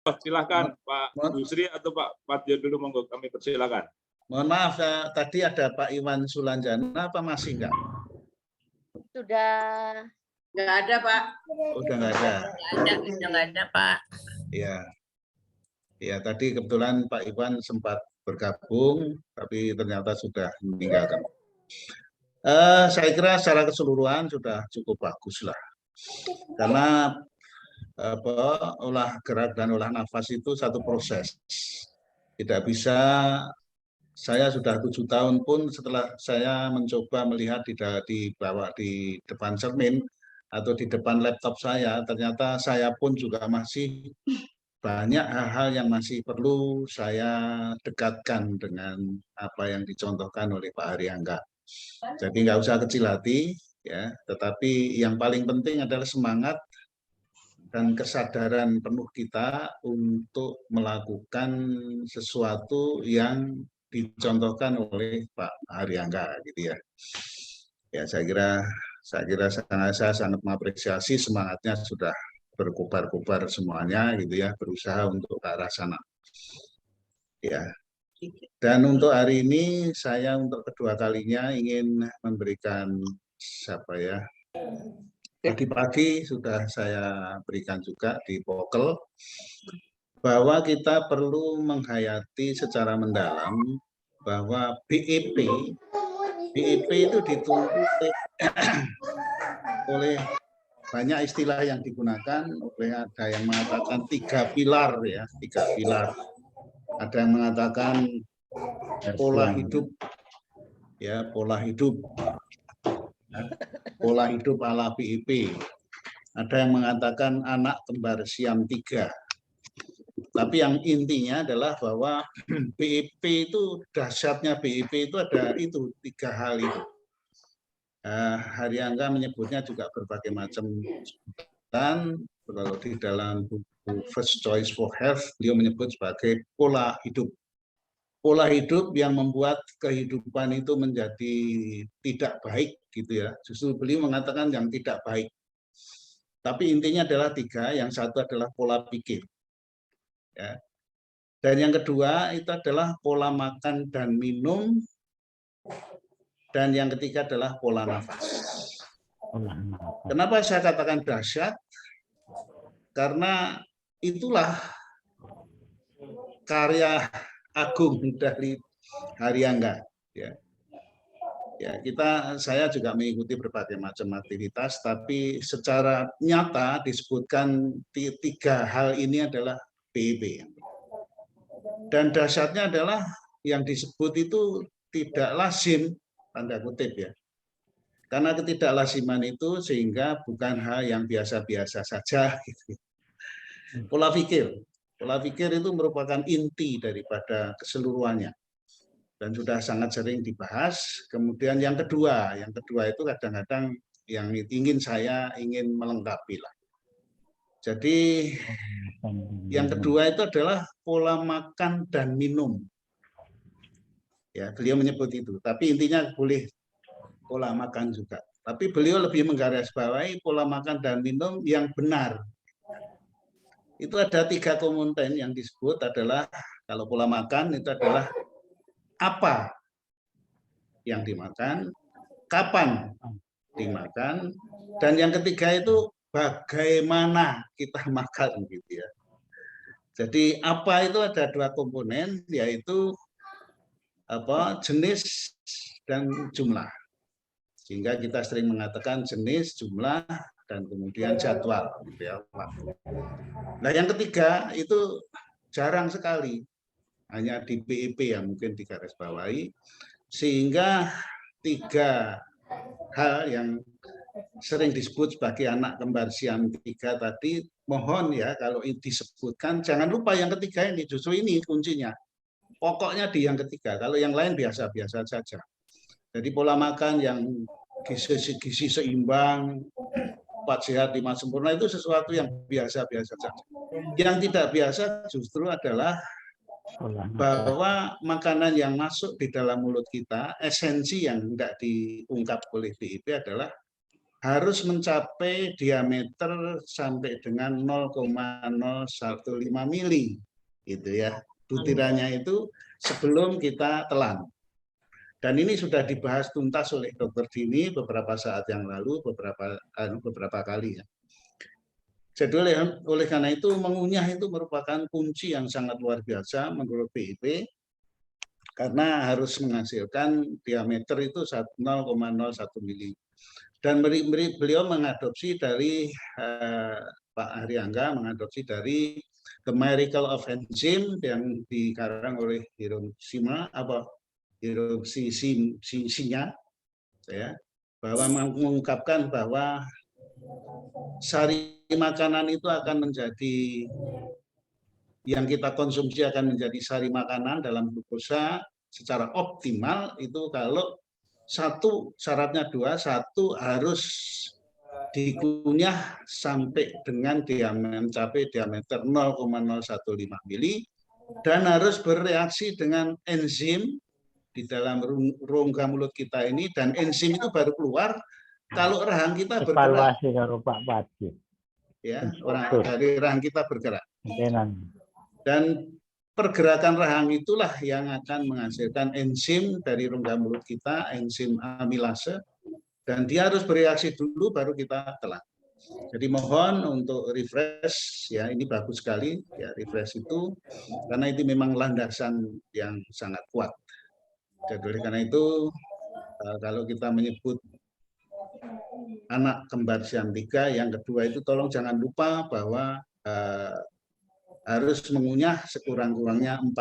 Silahkan Pak Busri atau Pak Patio dulu, monggo, kami persilakan. Mohon maaf, tadi ada Pak Iwan Sulanjana, apa masih enggak? Sudah Nggak ada, Pak. Udah nggak ada. Udah nggak ada, Pak. Ya, ya tadi kebetulan Pak Iwan sempat bergabung, tapi ternyata sudah meninggalkan. Saya kira secara keseluruhan sudah cukup bagus lah, karena olah gerak dan olah nafas itu satu proses. Tidak bisa, saya sudah 7 tahun pun setelah saya mencoba melihat di depan cermin atau di depan laptop saya, ternyata saya pun juga masih banyak hal-hal yang masih perlu saya dekatkan dengan apa yang dicontohkan oleh Pak Haryangga. Jadi nggak usah kecil hati, ya. Tetapi yang paling penting adalah semangat dan kesadaran penuh kita untuk melakukan sesuatu yang dicontohkan oleh Pak Haryangga, gitu ya. Ya, saya kira saya sangat mengapresiasi semangatnya, sudah berkobar-kobar semuanya, gitu ya, berusaha untuk ke arah sana. Ya. Dan untuk hari ini saya untuk kedua kalinya ingin memberikan tadi pagi sudah saya berikan juga di Pokel, bahwa kita perlu menghayati secara mendalam bahwa BEP itu ditunggu oleh banyak istilah yang digunakan, ada yang mengatakan 3 pilar, ya, 3 pilar. Ada yang mengatakan pola hidup, ya, pola hidup ala BEP. Ada yang mengatakan anak kembar Siam 3. Tapi yang intinya adalah bahwa BEP itu, dahsyatnya BEP itu ada itu 3 hal itu. Haryangga menyebutnya juga berbagai macam sebutan. Kalau di dalam buku First Choice for Health, beliau menyebut sebagai pola hidup. Pola hidup yang membuat kehidupan itu menjadi tidak baik, gitu ya. Justru beliau mengatakan yang tidak baik. Tapi intinya adalah 3. Yang satu adalah pola pikir, ya. Dan yang kedua itu adalah pola makan dan minum. Dan yang ketiga adalah pola nafas. Kenapa saya katakan dahsyat? Karena itulah karya agung dari Haryangga, ya. Ya, saya juga mengikuti berbagai macam aktivitas, tapi secara nyata disebutkan 3 hal ini adalah BEP. Dan dahsyatnya adalah yang disebut itu tidak lazim, tanda kutip, ya. Karena ketidaklaziman itu sehingga bukan hal yang biasa-biasa saja, gitu. Pola pikir itu merupakan inti daripada keseluruhannya dan sudah sangat sering dibahas. Kemudian yang kedua itu kadang-kadang yang saya ingin melengkapi lah. Jadi yang kedua itu adalah pola makan dan minum. Ya, beliau menyebut itu, tapi intinya boleh pola makan juga. Tapi beliau lebih menggarisbawahi pola makan dan minum yang benar. Itu ada 3 komponen yang disebut adalah, kalau pola makan itu adalah apa yang dimakan, kapan dimakan, dan yang ketiga itu bagaimana kita makan, gitu ya. Jadi apa itu ada 2 komponen, yaitu jenis dan jumlah. Sehingga kita sering mengatakan jenis, jumlah, dan kemudian jadwal, gitu ya, waktu. Nah, yang ketiga itu jarang sekali, hanya di BEP yang mungkin digarisbawahi, sehingga 3 hal yang sering disebut sebagai anak kembar Siam 3 tadi, mohon ya kalau disebutkan jangan lupa yang ketiga ini, justru ini kuncinya. Pokoknya di yang ketiga, kalau yang lain biasa-biasa saja. Jadi pola makan yang gizi seimbang, 4 sehat 5 sempurna itu sesuatu yang biasa-biasa saja. Yang tidak biasa justru adalah bahwa makanan yang masuk di dalam mulut kita, esensi yang tidak diungkap oleh BEP adalah harus mencapai diameter sampai dengan 0,015 mili, gitu ya. Butirannya itu sebelum kita telan. Dan ini sudah dibahas tuntas oleh Dr. Dini beberapa saat yang lalu, beberapa kali ya. Jadi oleh karena itu mengunyah itu merupakan kunci yang sangat luar biasa menurut BIP, karena harus menghasilkan diameter itu 0,01 mili. Dan beliau mengadopsi dari Pak Haryangga mengadopsi dari The Miracle of Enzyme yang dikarang oleh Hiroshima ya, bahwa mengungkapkan bahwa sari makanan itu akan menjadi yang kita konsumsi akan menjadi sari makanan dalam glukosa secara optimal itu kalau syaratnya satu harus dikunyah sampai dengan mencapai diameter 0,015 mili dan harus bereaksi dengan enzim di dalam rongga mulut kita ini, dan enzim itu baru keluar kalau rahang kita bergerak. Evaluasi karo Pak Pati. Ya, dari rahang kita bergerak. Kenan. Dan pergerakan rahang itulah yang akan menghasilkan enzim dari rongga mulut kita, enzim amilase, dan dia harus bereaksi dulu baru kita telan. Jadi mohon untuk refresh ya, ini bagus sekali ya refresh itu, karena itu memang landasan yang sangat kuat. Jadi oleh karena itu kalau kita menyebut anak kembar Siam 3, yang kedua itu tolong jangan lupa bahwa harus mengunyah sekurang-kurangnya 40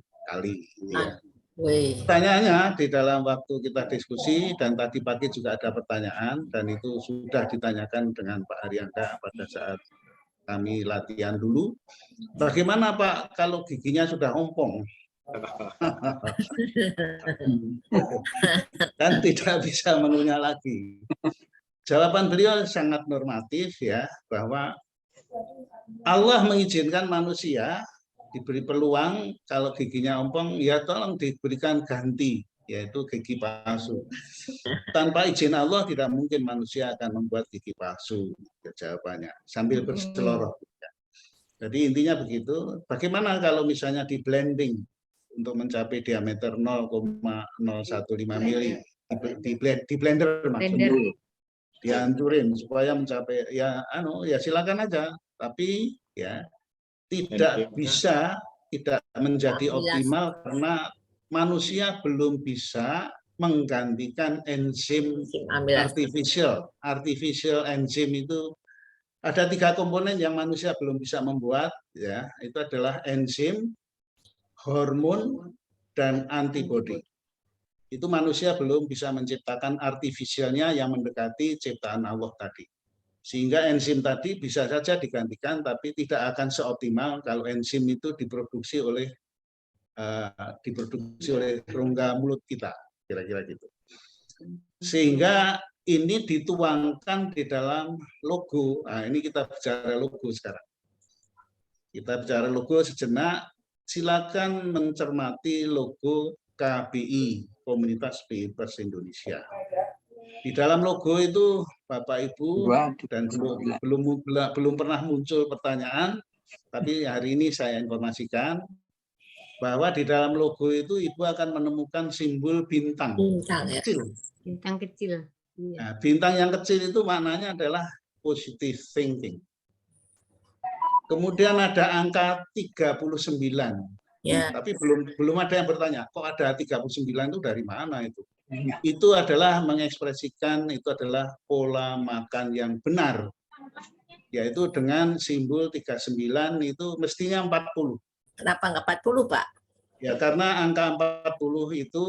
kali. Ya. Pertanyaannya di dalam waktu kita diskusi dan tadi pagi juga ada pertanyaan dan itu sudah ditanyakan dengan Pak Haryangga pada saat kami latihan dulu. Bagaimana Pak kalau giginya sudah ompong? Dan tidak bisa mengunyah lagi. Jawaban beliau sangat normatif ya, bahwa Allah mengizinkan manusia diberi peluang kalau giginya ompong ya tolong diberikan ganti, yaitu gigi palsu. Tanpa izin Allah tidak mungkin manusia akan membuat gigi palsu. Jawabannya sambil berseloroh. Jadi intinya begitu. Bagaimana kalau misalnya di blending untuk mencapai diameter 0,015 mili di blender maksudnya, dihancurin supaya mencapai ya silakan aja, tapi ya tidak bisa, tidak menjadi optimal karena manusia belum bisa menggantikan enzim artificial enzim itu. Ada 3 komponen yang manusia belum bisa membuat ya, itu adalah enzim, hormon, dan antibodi. Itu manusia belum bisa menciptakan artifisialnya yang mendekati ciptaan Allah tadi. Sehingga enzim tadi bisa saja digantikan, tapi tidak akan seoptimal kalau enzim itu diproduksi oleh rongga mulut kita, kira-kira gitu. Sehingga ini dituangkan di dalam logo. Nah, ini kita bicara logo sekarang. Kita bicara logo sejenak. Silakan mencermati logo KBI, Komunitas Bipers Indonesia. Di dalam logo itu Bapak Ibu dan belum pernah muncul pertanyaan, tapi hari ini saya informasikan bahwa di dalam logo itu Ibu akan menemukan simbol bintang. Kecil. Bintang kecil. Nah, bintang yang kecil itu maknanya adalah positive thinking. Kemudian ada angka 39. Ya. Tapi belum ada yang bertanya, kok ada 39 itu dari mana itu? Itu adalah mengekspresikan, itu adalah pola makan yang benar. Yaitu dengan simbol 39 itu mestinya 40. Kenapa nggak 40, Pak? Ya karena angka 40 itu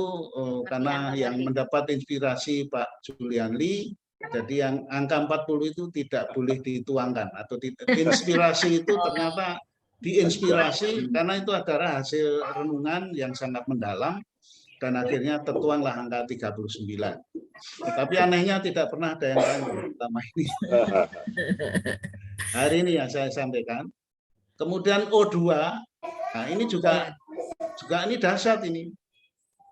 karena yang mendapat inspirasi Pak Julian Lee, jadi yang angka 40 itu tidak boleh dituangkan atau inspirasi itu ternyata diinspirasi karena itu adalah hasil renungan yang sangat mendalam dan akhirnya tertuanglah angka 39. Tapi anehnya tidak pernah ada yang tanya pertama ini. Hari ini yang saya sampaikan. Kemudian O2, nah ini juga ini dahsyat ini.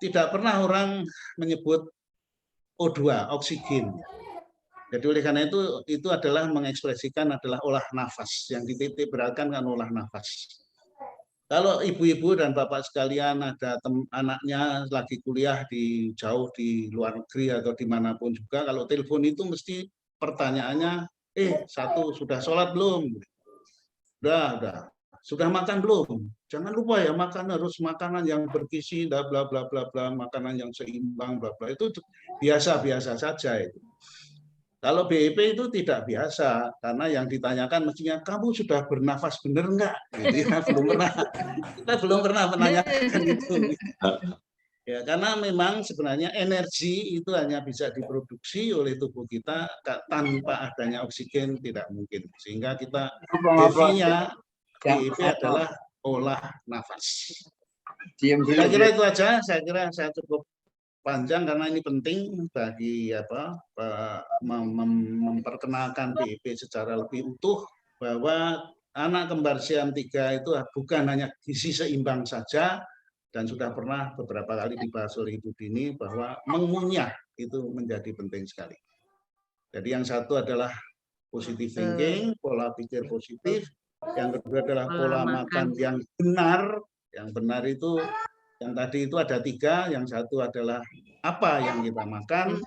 Tidak pernah orang menyebut O2, oksigen. Jadi oleh karena itu adalah mengekspresikan adalah olah nafas. Yang dititik beratkan kan olah nafas. Kalau ibu-ibu dan bapak sekalian ada anaknya lagi kuliah jauh di luar negeri atau dimanapun juga, kalau telepon itu mesti pertanyaannya, satu, sudah sholat belum? Udah. Sudah makan belum? Jangan lupa ya, makan harus makanan yang bergizi, bla bla bla bla bla, makanan yang seimbang, bla bla. Itu biasa-biasa saja itu. Kalau BIP itu tidak biasa, karena yang ditanyakan mestinya kamu sudah bernafas benar enggak? Gitu ya, kita belum pernah menanyakan itu. Ya, karena memang sebenarnya energi itu hanya bisa diproduksi oleh tubuh kita tanpa adanya oksigen tidak mungkin. Sehingga kita definisinya BIP adalah olah nafas. Saya kira itu aja. Saya kira saya cukup panjang karena ini penting bagi memperkenalkan BIP secara lebih utuh, bahwa anak kembar Siam 3 itu bukan hanya gizi seimbang saja, dan sudah pernah beberapa kali dibahas oleh Ibu Dini bahwa mengunyah itu menjadi penting sekali. Jadi yang satu adalah positive thinking, pola pikir positif. Yang kedua adalah pola makan yang benar. Yang benar itu yang tadi itu ada 3, yang satu adalah apa yang kita makan,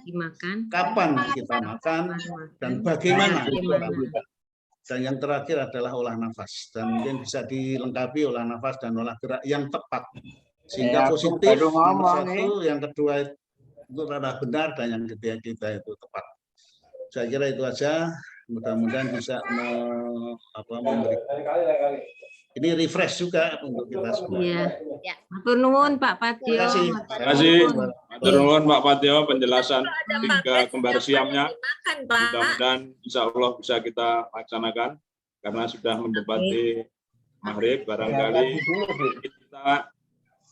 kapan kita makan, dan bagaimana kita makan. Dan yang terakhir adalah olah nafas. Dan mungkin bisa dilengkapi olah nafas dan olah gerak yang tepat. Sehingga positif, nomor 1, yang kedua itu adalah benar, dan yang ketiga kita itu tepat. Saya kira itu aja. Mudah-mudahan bisa memberi ini refresh juga untuk kita semua. Iya. Matur nuwun Pak Patio. Terima kasih. Matur nuwun Pak Patio penjelasan 3 kembar Siamnya. Mudah-mudahan insya Allah bisa kita laksanakan karena sudah mendekati maghrib, barangkali kita